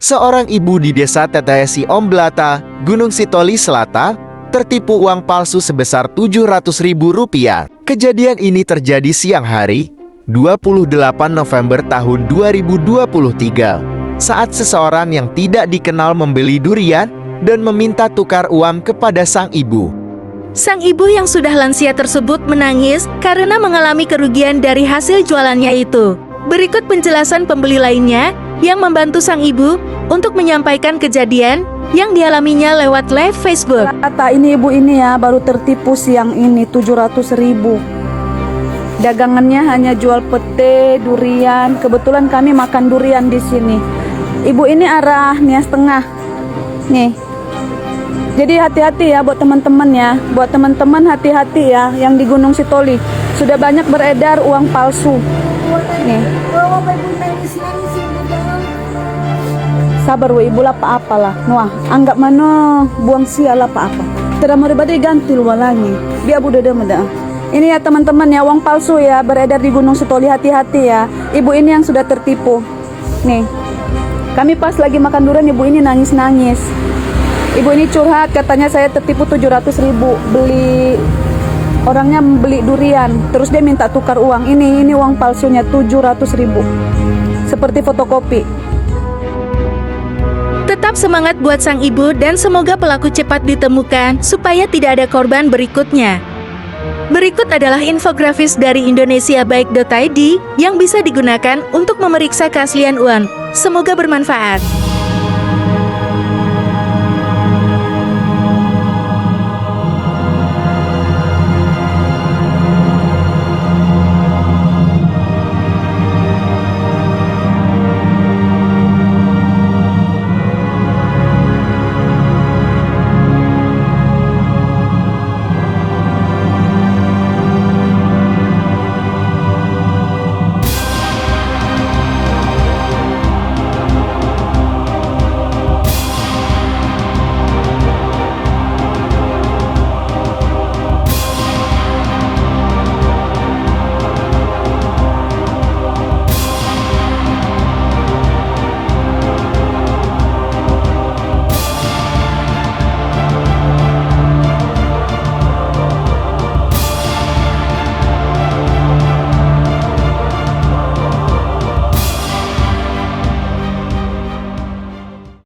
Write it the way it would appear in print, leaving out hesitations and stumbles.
Seorang ibu di desa Tetesi Omblata, Gunung Sitoli Selatan, tertipu uang palsu sebesar Rp700.000. Kejadian ini terjadi siang hari, 28 November tahun 2023, saat seseorang yang tidak dikenal membeli durian dan meminta tukar uang kepada sang ibu. Sang ibu yang sudah lansia tersebut menangis karena mengalami kerugian dari hasil jualannya itu. Berikut penjelasan pembeli lainnya yang membantu sang ibu untuk menyampaikan kejadian yang dialaminya lewat live Facebook. Kata ini ibu ini ya baru tertipu siang ini 700.000. Dagangannya hanya jual pete, durian. Kebetulan kami makan durian di sini. Ibu ini arah Nias Tengah. Nih. Jadi hati-hati ya buat teman-teman ya. Buat teman-teman hati-hati ya yang di Gunung Sitoli. Sudah banyak beredar uang palsu. Nih. Sabar ibu lah apa-apalah. Wah, anggap mana buang sial apa-apa. Tidak mau ganti lualangi. Biar udah dah. Ini ya teman-teman ya, uang palsu ya beredar di Gunung Sitoli, hati-hati ya. Ibu ini yang sudah tertipu. Nih. Kami pas lagi makan durian, ibu ini nangis-nangis. Ibu ini curhat, katanya saya tertipu 700.000. Orangnya beli durian, terus dia minta tukar uang. Ini uang palsunya 700.000. Seperti fotokopi. Tetap semangat buat sang ibu dan semoga pelaku cepat ditemukan supaya tidak ada korban berikutnya. Berikut adalah infografis dari indonesiabaik.id yang bisa digunakan untuk memeriksa keaslian uang. Semoga bermanfaat.